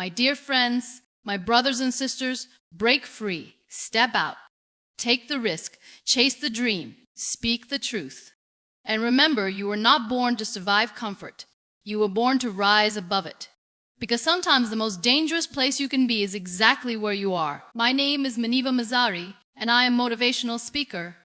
My dear friends, my brothers and sisters, break free, step out, take the risk, chase the dream, speak the truth. And remember, you were not born to survive comfort. You were born to rise above it. Because sometimes the most dangerous place you can be is exactly where you are. My name is Muniba Mazari, and I am a motivational speaker.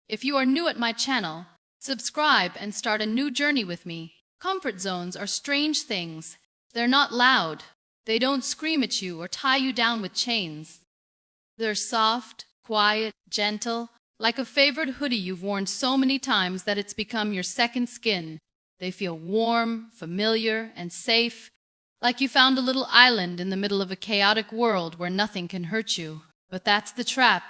If you are new at my channel, subscribe and start a new journey with me. Comfort zones are strange things. They're not loud. They don't scream at you or tie you down with chains. They're soft, quiet, gentle, like a favorite hoodie you've worn so many times that it's become your second skin. They feel warm, familiar, and safe, like you found a little island in the middle of a chaotic world where nothing can hurt you. But that's the trap.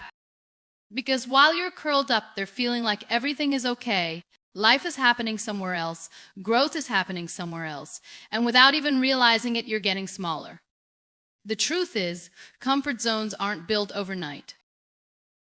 Because while you're curled up there feeling like everything is okay, life is happening somewhere else, growth is happening somewhere else, and without even realizing it, you're getting smaller. The truth is, comfort zones aren't built overnight.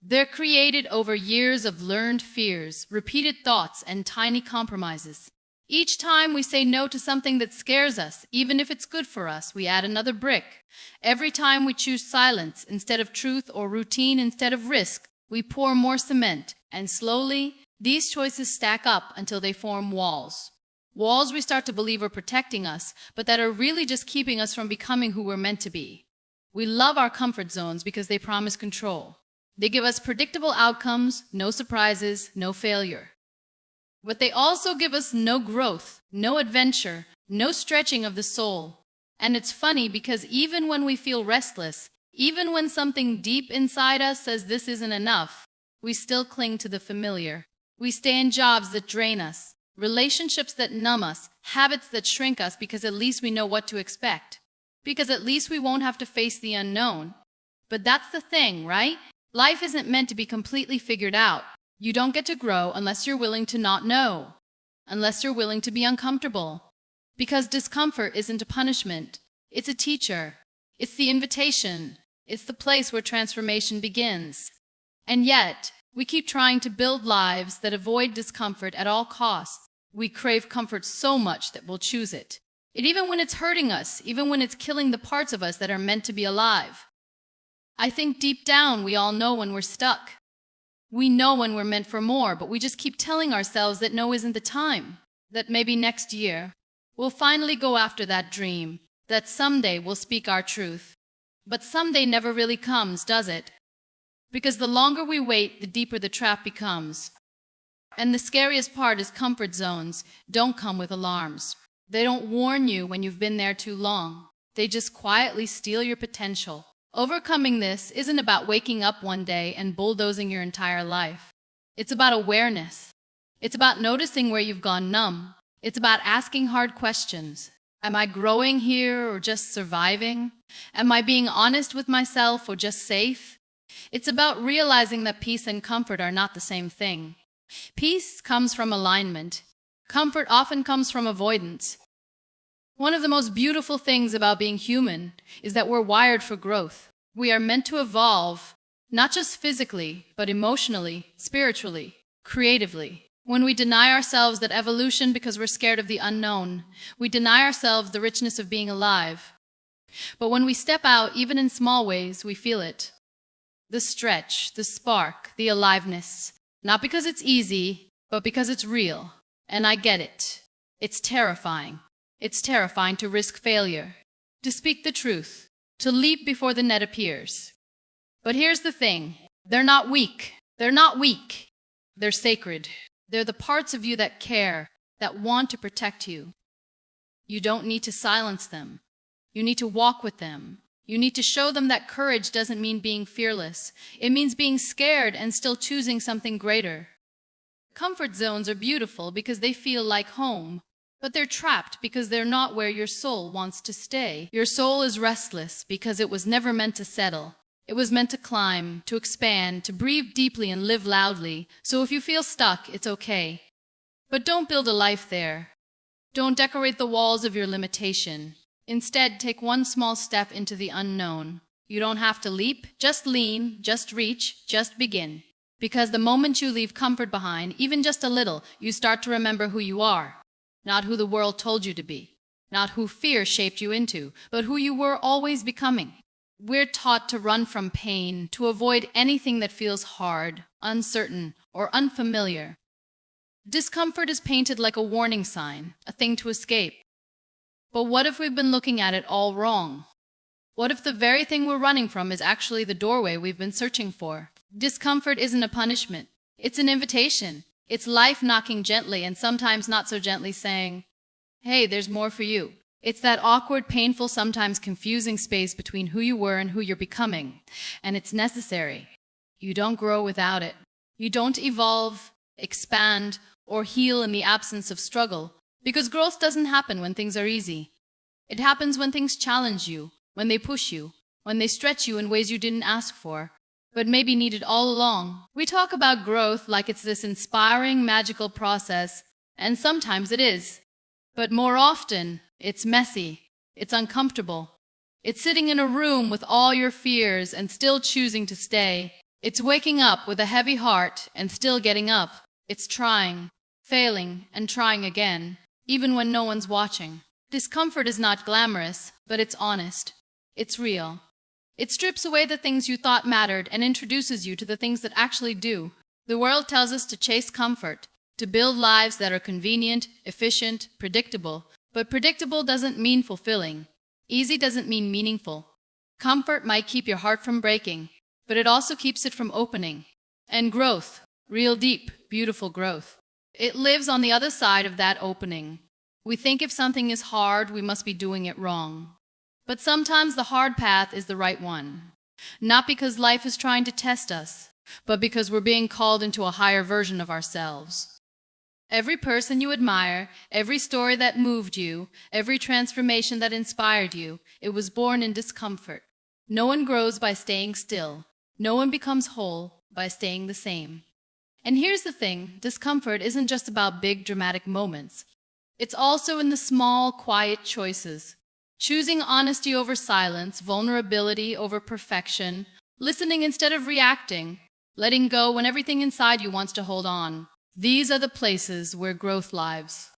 They're created over years of learned fears, repeated thoughts, and tiny compromises. Each time we say no to something that scares us, even if it's good for us, we add another brick. Every time we choose silence instead of truth or routine instead of risk, we pour more cement, and slowly, these choices stack up until they form walls. Walls we start to believe are protecting us, but that are really just keeping us from becoming who we're meant to be. We love our comfort zones because they promise control. They give us predictable outcomes, no surprises, no failure. But they also give us no growth, no adventure, no stretching of the soul. And it's funny because even when we feel restless, even when something deep inside us says this isn't enough, we still cling to the familiar. We stay in jobs that drain us, relationships that numb us, habits that shrink us because at least we know what to expect. Because at least we won't have to face the unknown. But that's the thing, right? Life isn't meant to be completely figured out. You don't get to grow unless you're willing to not know, unless you're willing to be uncomfortable. Because discomfort isn't a punishment. It's a teacher. It's the invitation. It's the place where transformation begins. And yet, we keep trying to build lives that avoid discomfort at all costs. We crave comfort so much that we'll choose it. Even when it's hurting us, even when it's killing the parts of us that are meant to be alive. I think deep down we all know when we're stuck. We know when we're meant for more, but we just keep telling ourselves that no isn't the time. That maybe next year, we'll finally go after that dream. That someday we'll speak our truth. But someday never really comes, does it? Because the longer we wait, the deeper the trap becomes. And the scariest part is comfort zones don't come with alarms. They don't warn you when you've been there too long. They just quietly steal your potential. Overcoming this isn't about waking up one day and bulldozing your entire life. It's about awareness. It's about noticing where you've gone numb. It's about asking hard questions. Am I growing here or just surviving? Am I being honest with myself or just safe? It's about realizing that peace and comfort are not the same thing. Peace comes from alignment. Comfort often comes from avoidance. One of the most beautiful things about being human is that we're wired for growth. We are meant to evolve, not just physically, but emotionally, spiritually, creatively. When we deny ourselves that evolution because we're scared of the unknown, we deny ourselves the richness of being alive. But when we step out, even in small ways, we feel it. The stretch, the spark, the aliveness. Not because it's easy, but because it's real. And I get it. It's terrifying. It's terrifying to risk failure, to speak the truth, to leap before the net appears. But here's the thing. They're not weak. They're not weak. They're sacred. They're the parts of you that care, that want to protect you. You don't need to silence them. You need to walk with them. You need to show them that courage doesn't mean being fearless. It means being scared and still choosing something greater. Comfort zones are beautiful because they feel like home. But they're trapped because they're not where your soul wants to stay. Your soul is restless because it was never meant to settle. It was meant to climb, to expand, to breathe deeply and live loudly. So if you feel stuck, it's okay. But don't build a life there. Don't decorate the walls of your limitation. Instead, take one small step into the unknown. You don't have to leap, just lean, just reach, just begin. Because the moment you leave comfort behind, even just a little, you start to remember who you are. Not who the world told you to be. not who fear shaped you into, but who you were always becoming. We're taught to run from pain, to avoid anything that feels hard, uncertain, or unfamiliar. Discomfort is painted like a warning sign, a thing to escape. But what if we've been looking at it all wrong? What if the very thing we're running from is actually the doorway we've been searching for? Discomfort isn't a punishment. It's an invitation. It's life knocking gently and sometimes not so gently saying, "Hey, there's more for you." It's that awkward, painful, sometimes confusing space between who you were and who you're becoming. And it's necessary. You don't grow without it. You don't evolve, expand, or heal in the absence of struggle, because growth doesn't happen when things are easy. It happens when things challenge you, when they push you, when they stretch you in ways you didn't ask for, but maybe needed all along. We talk about growth like it's this inspiring, magical process, and sometimes it is. But more often, it's messy, it's uncomfortable. It's sitting in a room with all your fears and still choosing to stay. It's waking up with a heavy heart and still getting up. It's trying, failing, and trying again, even when no one's watching. Discomfort is not glamorous, but it's honest. It's real. It strips away the things you thought mattered and introduces you to the things that actually do. The world tells us to chase comfort, to build lives that are convenient, efficient, predictable. But predictable doesn't mean fulfilling. Easy doesn't mean meaningful. Comfort might keep your heart from breaking, but it also keeps it from opening. And growth, real deep, beautiful growth, it lives on the other side of that opening. We think if something is hard, we must be doing it wrong. But sometimes the hard path is the right one. Not because life is trying to test us, but because we're being called into a higher version of ourselves. Every person you admire, every story that moved you, every transformation that inspired you, it was born in discomfort. No one grows by staying still. No one becomes whole by staying the same. And here's the thing, discomfort isn't just about big dramatic moments. It's also in the small, quiet choices. Choosing honesty over silence, vulnerability over perfection, listening instead of reacting, letting go when everything inside you wants to hold on. These are the places where growth lives.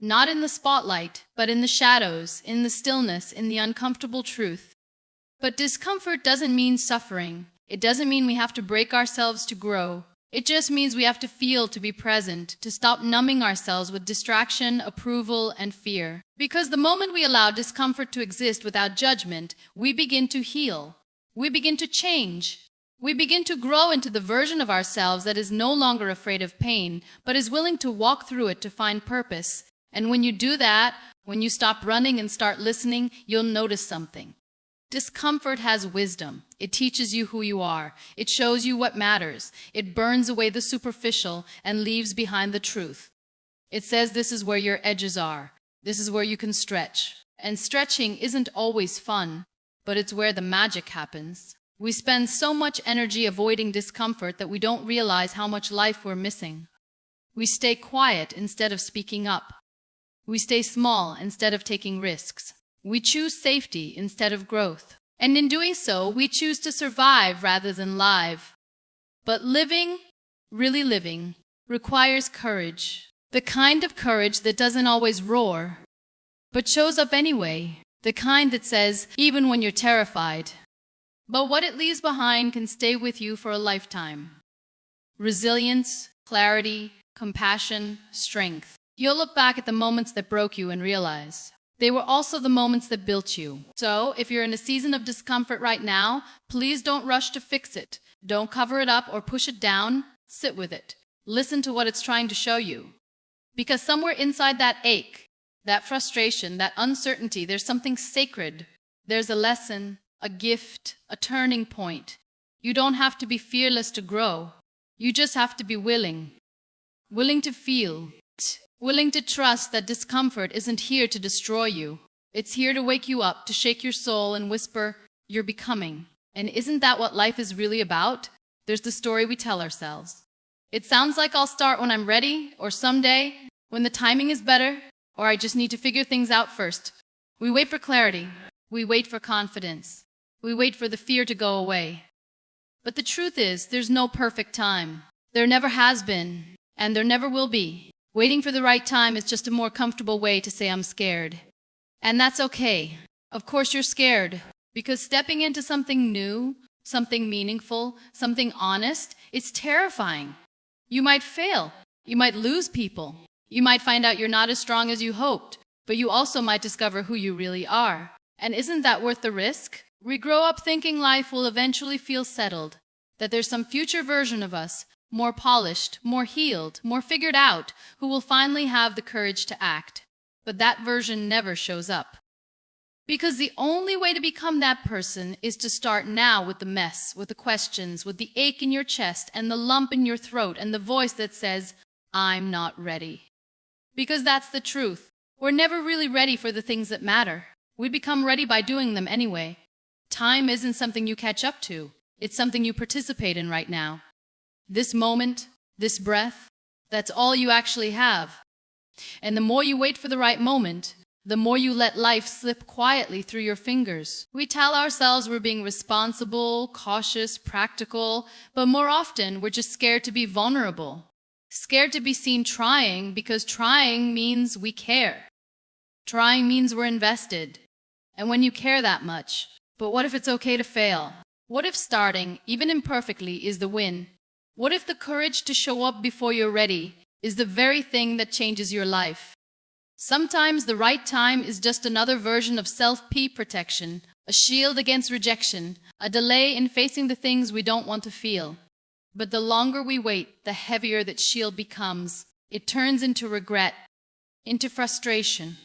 Not in the spotlight, but in the shadows, in the stillness, in the uncomfortable truth. But discomfort doesn't mean suffering. It doesn't mean we have to break ourselves to grow. It just means we have to feel to be present, to stop numbing ourselves with distraction, approval, and fear. Because the moment we allow discomfort to exist without judgment, we begin to heal. We begin to change. We begin to grow into the version of ourselves that is no longer afraid of pain, but is willing to walk through it to find purpose. And when you do that, when you stop running and start listening, you'll notice something. Discomfort has wisdom. It teaches you who you are. It shows you what matters. It burns away the superficial and leaves behind the truth. It says this is where your edges are. This is where you can stretch. And stretching isn't always fun, but it's where the magic happens. We spend so much energy avoiding discomfort that we don't realize how much life we're missing. We stay quiet instead of speaking up. We stay small instead of taking risks. We choose safety instead of growth. And in doing so, we choose to survive rather than live. But living, really living, requires courage. The kind of courage that doesn't always roar, but shows up anyway. The kind that says, even when you're terrified. But what it leaves behind can stay with you for a lifetime. Resilience, clarity, compassion, strength. You'll look back at the moments that broke you and realize they were also the moments that built you. So, if you're in a season of discomfort right now, please don't rush to fix it. Don't cover it up or push it down. Sit with it. Listen to what it's trying to show you. Because somewhere inside that ache, that frustration, that uncertainty, there's something sacred. There's a lesson, a gift, a turning point. You don't have to be fearless to grow. You just have to be willing. Willing to feel. Willing to trust that discomfort isn't here to destroy you. It's here to wake you up, to shake your soul and whisper, you're becoming. And isn't that what life is really about? There's the story we tell ourselves. It sounds like I'll start when I'm ready, or someday, when the timing is better, or I just need to figure things out first. We wait for clarity. We wait for confidence. We wait for the fear to go away. But the truth is, there's no perfect time. There never has been, and there never will be. Waiting for the right time is just a more comfortable way to say I'm scared. And that's okay. Of course you're scared, because stepping into something new, something meaningful, something honest, it's terrifying. You might fail. You might lose people. You might find out you're not as strong as you hoped, but you also might discover who you really are. And isn't that worth the risk? We grow up thinking life will eventually feel settled, that there's some future version of us, more polished, more healed, more figured out, who will finally have the courage to act. But that version never shows up. Because the only way to become that person is to start now with the mess, with the questions, with the ache in your chest and the lump in your throat and the voice that says, I'm not ready. Because that's the truth. We're never really ready for the things that matter. We become ready by doing them anyway. Time isn't something you catch up to. It's something you participate in right now. This moment, this breath, that's all you actually have. And the more you wait for the right moment, the more you let life slip quietly through your fingers. We tell ourselves we're being responsible, cautious, practical, but more often we're just scared to be vulnerable. Scared to be seen trying, because trying means we care. Trying means we're invested. And when you care that much, but what if it's okay to fail? What if starting, even imperfectly, is the win? What if the courage to show up before you're ready is the very thing that changes your life? Sometimes the right time is just another version of self-pee protection, a shield against rejection, a delay in facing the things we don't want to feel. But the longer we wait, the heavier that shield becomes. It turns into regret, into frustration,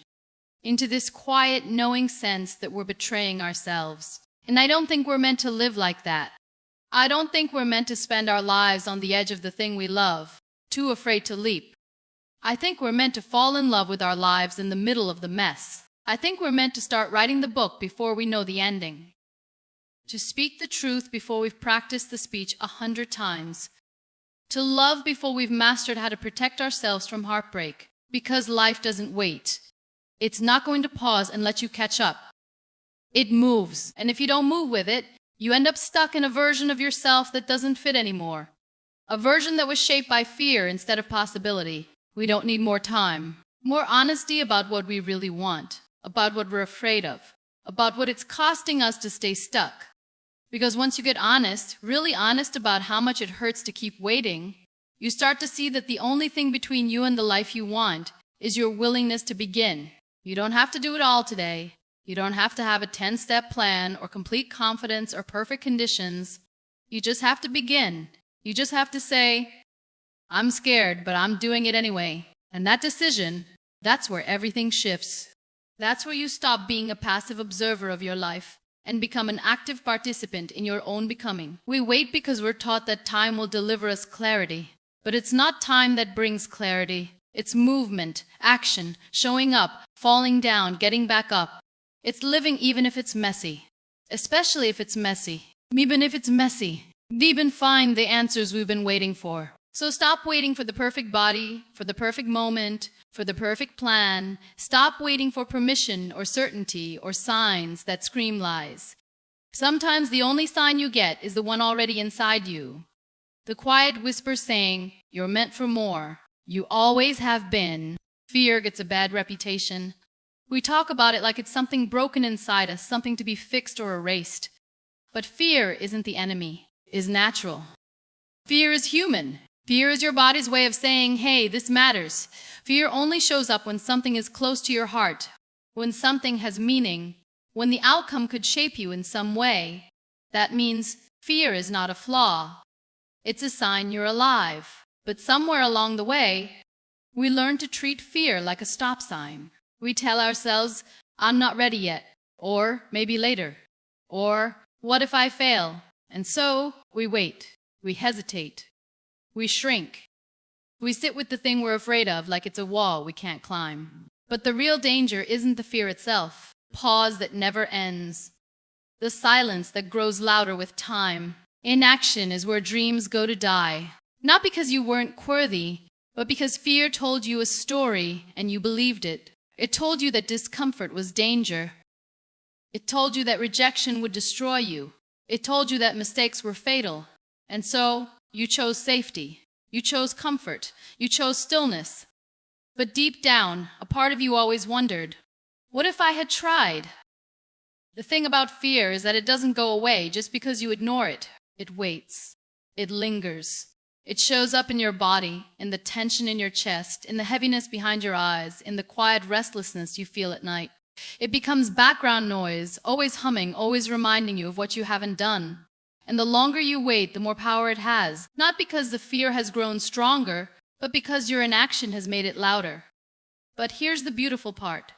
into this quiet, knowing sense that we're betraying ourselves. And I don't think we're meant to live like that. I don't think we're meant to spend our lives on the edge of the thing we love, too afraid to leap. I think we're meant to fall in love with our lives in the middle of the mess. I think we're meant to start writing the book before we know the ending. To speak the truth before we've practiced the speech 100 times. To love before we've mastered how to protect ourselves from heartbreak. Because life doesn't wait. It's not going to pause and let you catch up. It moves, and if you don't move with it, you end up stuck in a version of yourself that doesn't fit anymore. A version that was shaped by fear instead of possibility. We don't need more time. More honesty about what we really want, about what we're afraid of, about what it's costing us to stay stuck. Because once you get honest, really honest about how much it hurts to keep waiting, you start to see that the only thing between you and the life you want is your willingness to begin. You don't have to do it all today. You don't have to have a 10-step plan or complete confidence or perfect conditions. You just have to begin. You just have to say, I'm scared, but I'm doing it anyway. And that decision, that's where everything shifts. That's where you stop being a passive observer of your life and become an active participant in your own becoming. We wait because we're taught that time will deliver us clarity. But it's not time that brings clarity. It's movement, action, showing up, falling down, getting back up. It's living even if it's messy. Especially if it's messy. Even if it's messy. Deep and find the answers we've been waiting for. So stop waiting for the perfect body, for the perfect moment, for the perfect plan. Stop waiting for permission or certainty or signs that scream lies. Sometimes the only sign you get is the one already inside you. The quiet whisper saying, you're meant for more. You always have been. Fear gets a bad reputation. We talk about it like it's something broken inside us, something to be fixed or erased. But fear isn't the enemy. It's natural. Fear is human. Fear is your body's way of saying, hey, this matters. Fear only shows up when something is close to your heart, when something has meaning, when the outcome could shape you in some way. That means fear is not a flaw. It's a sign you're alive. But somewhere along the way, we learn to treat fear like a stop sign. We tell ourselves, I'm not ready yet, or maybe later, or what if I fail? And so we wait, we hesitate, we shrink. We sit with the thing we're afraid of like it's a wall we can't climb. But the real danger isn't the fear itself, pause that never ends, the silence that grows louder with time. Inaction is where dreams go to die. Not because you weren't worthy, but because fear told you a story and you believed it. It told you that discomfort was danger. It told you that rejection would destroy you. It told you that mistakes were fatal. And so you chose safety. You chose comfort. You chose stillness. But deep down, a part of you always wondered, What if I had tried? The thing about fear is that it doesn't go away just because you ignore it. It waits. It lingers. It shows up in your body, in the tension in your chest, in the heaviness behind your eyes, in the quiet restlessness you feel at night. It becomes background noise, always humming, always reminding you of what you haven't done. And the longer you wait, the more power it has, not because the fear has grown stronger, but because your inaction has made it louder. But here's the beautiful part.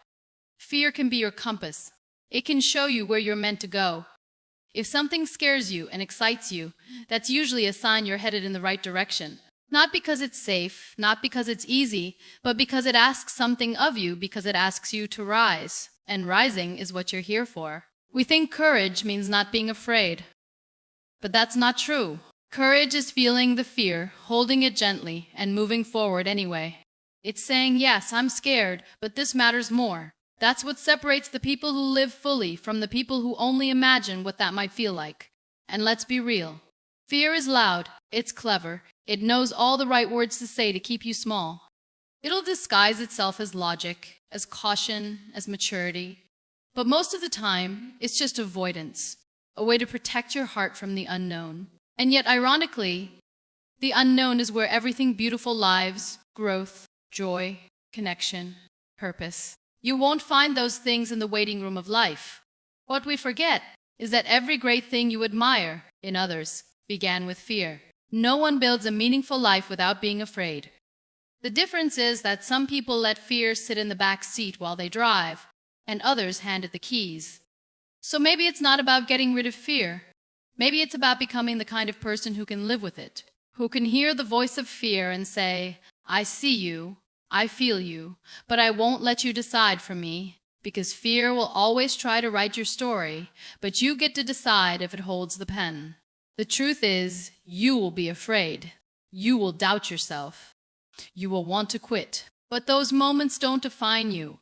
Fear can be your compass. It can show you where you're meant to go. If something scares you and excites you, that's usually a sign you're headed in the right direction. Not because it's safe, not because it's easy, but because it asks something of you, because it asks you to rise. And rising is what you're here for. We think courage means not being afraid. But that's not true. Courage is feeling the fear, holding it gently, and moving forward anyway. It's saying, yes, I'm scared, but this matters more. That's what separates the people who live fully from the people who only imagine what that might feel like. And let's be real. Fear is loud, it's clever, it knows all the right words to say to keep you small. It'll disguise itself as logic, as caution, as maturity. But most of the time, it's just avoidance, a way to protect your heart from the unknown. And yet, ironically, the unknown is where everything beautiful lives, growth, joy, connection, purpose. You won't find those things in the waiting room of life. What we forget is that every great thing you admire in others began with fear. No one builds a meaningful life without being afraid. The difference is that some people let fear sit in the back seat while they drive, and others hand it the keys. So maybe it's not about getting rid of fear. Maybe it's about becoming the kind of person who can live with it, who can hear the voice of fear and say, I see you, I feel you, but I won't let you decide for me, because fear will always try to write your story, but you get to decide if it holds the pen. The truth is, you will be afraid. You will doubt yourself. You will want to quit. But those moments don't define you.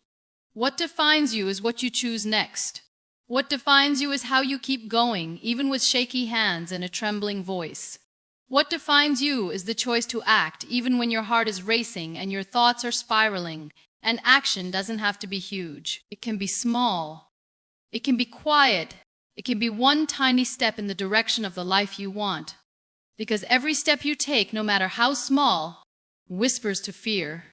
What defines you is what you choose next. What defines you is how you keep going, even with shaky hands and a trembling voice. What defines you is the choice to act, even when your heart is racing and your thoughts are spiraling. And action doesn't have to be huge. It can be small. It can be quiet. It can be one tiny step in the direction of the life you want. Because every step you take, no matter how small, whispers to fear.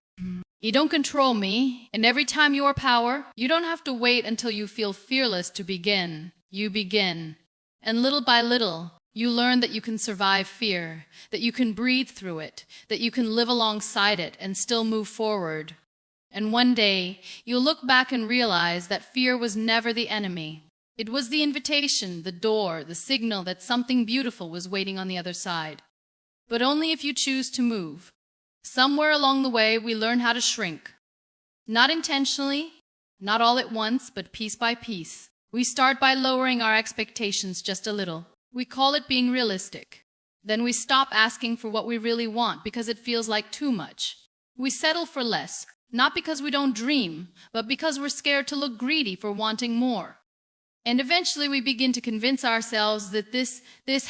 You don't control me, and every time your power, you don't have to wait until you feel fearless to begin. You begin. And little by little, you learn that you can survive fear, that you can breathe through it, that you can live alongside it and still move forward. And one day, you'll look back and realize that fear was never the enemy. It was the invitation, the door, the signal that something beautiful was waiting on the other side. But only if you choose to move. Somewhere along the way, we learn how to shrink. Not intentionally, not all at once, but piece by piece. We start by lowering our expectations just a little. We call it being realistic. Then we stop asking for what we really want because it feels like too much. We settle for less, not because we don't dream, but because we're scared to look greedy for wanting more. And eventually we begin to convince ourselves that this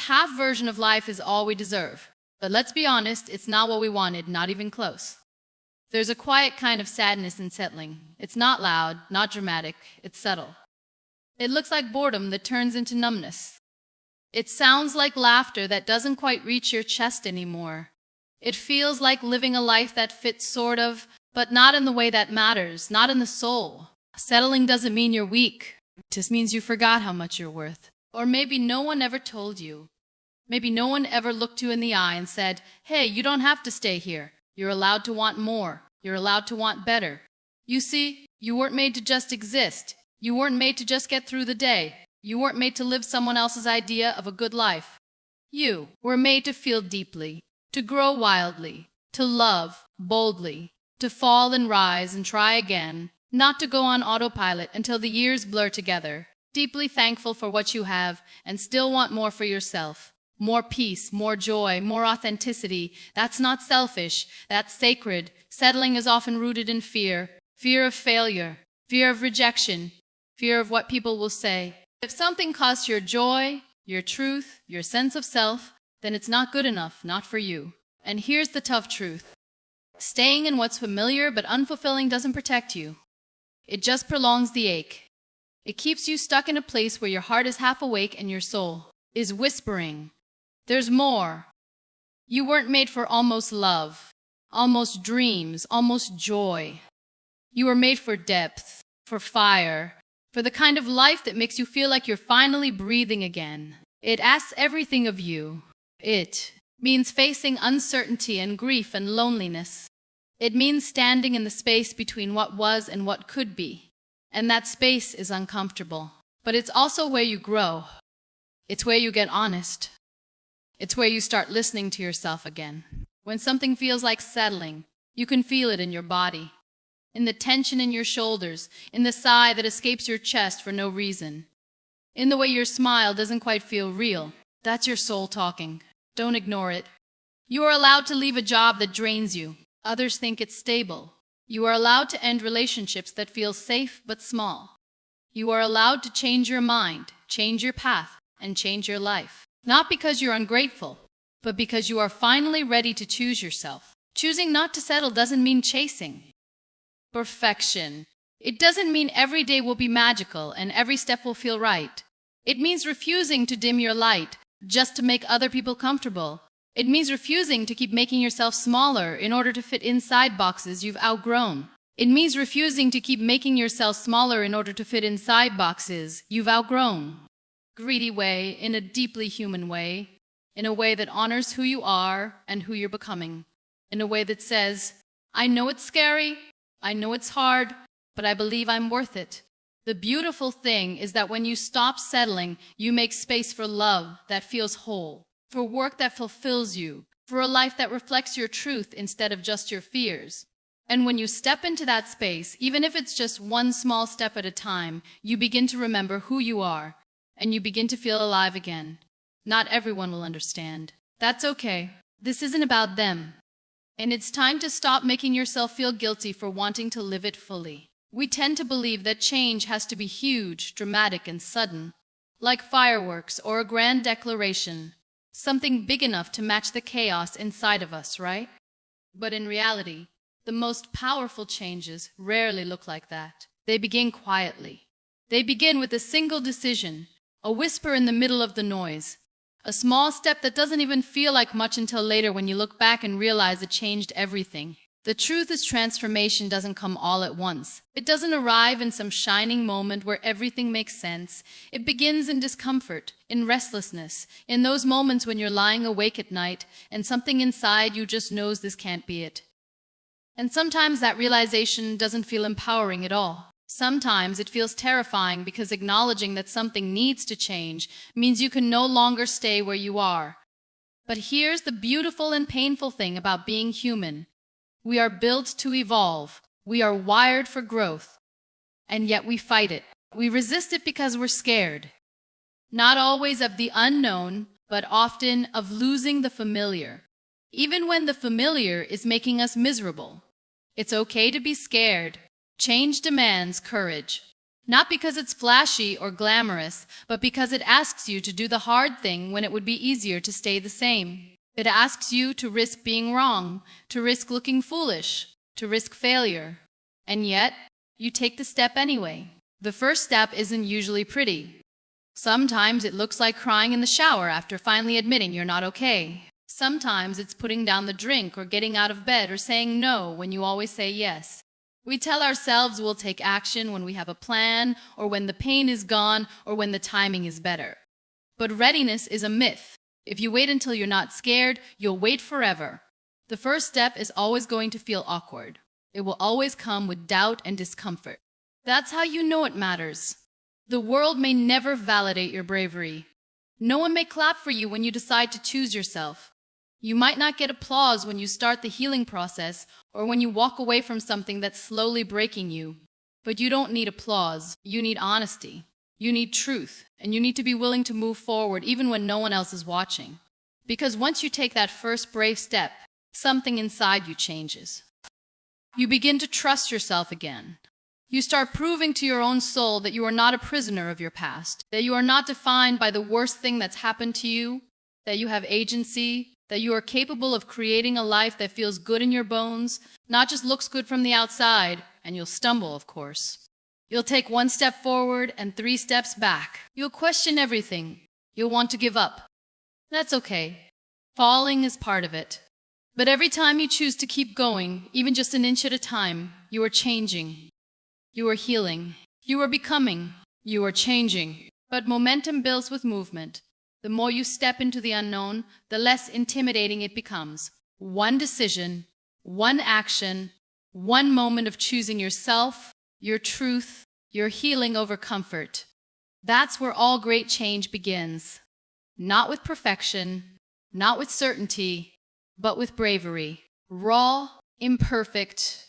half version of life is all we deserve. But let's be honest, it's not what we wanted, not even close. There's a quiet kind of sadness in settling. It's not loud, not dramatic, it's subtle. It looks like boredom that turns into numbness. It sounds like laughter that doesn't quite reach your chest anymore. It feels like living a life that fits sort of, but not in the way that matters, not in the soul. Settling doesn't mean you're weak. It just means you forgot how much you're worth. Or maybe no one ever told you. Maybe no one ever looked you in the eye and said, hey, you don't have to stay here. You're allowed to want more. You're allowed to want better. You see, you weren't made to just exist. You weren't made to just get through the day. You weren't made to live someone else's idea of a good life. You were made to feel deeply, to grow wildly, to love boldly, to fall and rise and try again, not to go on autopilot until the years blur together, deeply thankful for what you have and still want more for yourself. More peace, more joy, more authenticity. That's not selfish. That's sacred. Settling is often rooted in fear. Fear of failure. Fear of rejection. Fear of what people will say. If something costs your joy, your truth, your sense of self, then it's not good enough, not for you. And here's the tough truth. Staying in what's familiar but unfulfilling doesn't protect you. It just prolongs the ache. It keeps you stuck in a place where your heart is half awake and your soul is whispering, "There's more." You weren't made for almost love, almost dreams, almost joy. You were made for depth, for fire, for the kind of life that makes you feel like you're finally breathing again. It asks everything of you. It means facing uncertainty and grief and loneliness. It means standing in the space between what was and what could be. And that space is uncomfortable. But it's also where you grow. It's where you get honest. It's where you start listening to yourself again. When something feels like settling, you can feel it in your body, in the tension in your shoulders, in the sigh that escapes your chest for no reason, in the way your smile doesn't quite feel real. That's your soul talking. Don't ignore it. You are allowed to leave a job that drains you. Others think it's stable. You are allowed to end relationships that feel safe but small. You are allowed to change your mind, change your path, and change your life. Not because you're ungrateful, but because you are finally ready to choose yourself. Choosing not to settle doesn't mean chasing perfection. It doesn't mean every day will be magical and every step will feel right. It means refusing to dim your light just to make other people comfortable. It means refusing to keep making yourself smaller in order to fit inside boxes you've outgrown. It means refusing to keep making yourself smaller in order to fit inside boxes you've outgrown. Greedy way, in a deeply human way, in a way that honors who you are and who you're becoming, in a way that says, "I know it's scary, I know it's hard, but I believe I'm worth it." The beautiful thing is that when you stop settling, you make space for love that feels whole, for work that fulfills you, for a life that reflects your truth instead of just your fears. And when you step into that space, even if it's just one small step at a time, you begin to remember who you are, and you begin to feel alive again. Not everyone will understand. That's okay. This isn't about them. And it's time to stop making yourself feel guilty for wanting to live it fully. We tend to believe that change has to be huge, dramatic, and sudden, like fireworks or a grand declaration, something big enough to match the chaos inside of us, right? But in reality, the most powerful changes rarely look like that. They begin quietly. They begin with a single decision, a whisper in the middle of the noise, a small step that doesn't even feel like much until later when you look back and realize it changed everything. The truth is, transformation doesn't come all at once. It doesn't arrive in some shining moment where everything makes sense. It begins in discomfort, in restlessness, in those moments when you're lying awake at night and something inside you just knows this can't be it. And sometimes that realization doesn't feel empowering at all. Sometimes it feels terrifying because acknowledging that something needs to change means you can no longer stay where you are. But here's the beautiful and painful thing about being human. We are built to evolve. We are wired for growth. And yet we fight it. We resist it because we're scared. Not always of the unknown, but often of losing the familiar. Even when the familiar is making us miserable. It's okay to be scared. Change demands courage. Not because it's flashy or glamorous, but because it asks you to do the hard thing when it would be easier to stay the same. It asks you to risk being wrong, to risk looking foolish, to risk failure. And yet, you take the step anyway. The first step isn't usually pretty. Sometimes it looks like crying in the shower after finally admitting you're not okay. Sometimes it's putting down the drink or getting out of bed or saying no when you always say yes. We tell ourselves we'll take action when we have a plan, or when the pain is gone, or when the timing is better. But readiness is a myth. If you wait until you're not scared, you'll wait forever. The first step is always going to feel awkward. It will always come with doubt and discomfort. That's how you know it matters. The world may never validate your bravery. No one may clap for you when you decide to choose yourself. You might not get applause when you start the healing process or when you walk away from something that's slowly breaking you. But you don't need applause. You need honesty. You need truth. And you need to be willing to move forward even when no one else is watching. Because once you take that first brave step, something inside you changes. You begin to trust yourself again. You start proving to your own soul that you are not a prisoner of your past, that you are not defined by the worst thing that's happened to you, that you have agency, that you are capable of creating a life that feels good in your bones, not just looks good from the outside, and you'll stumble, of course. You'll take one step forward and 3 steps back. You'll question everything. You'll want to give up. That's okay. Falling is part of it. But every time you choose to keep going, even just an inch at a time, you are changing. You are healing. You are becoming. You are changing. But momentum builds with movement. The more you step into the unknown, the less intimidating it becomes. One decision, one action, one moment of choosing yourself, your truth, your healing over comfort. That's where all great change begins. Not with perfection, not with certainty, but with bravery. Raw, imperfect,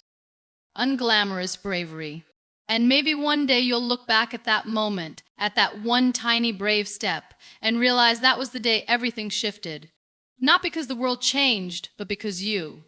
unglamorous bravery. And maybe one day you'll look back at that moment, at that one tiny brave step, and realize that was the day everything shifted. Not because the world changed, but because you.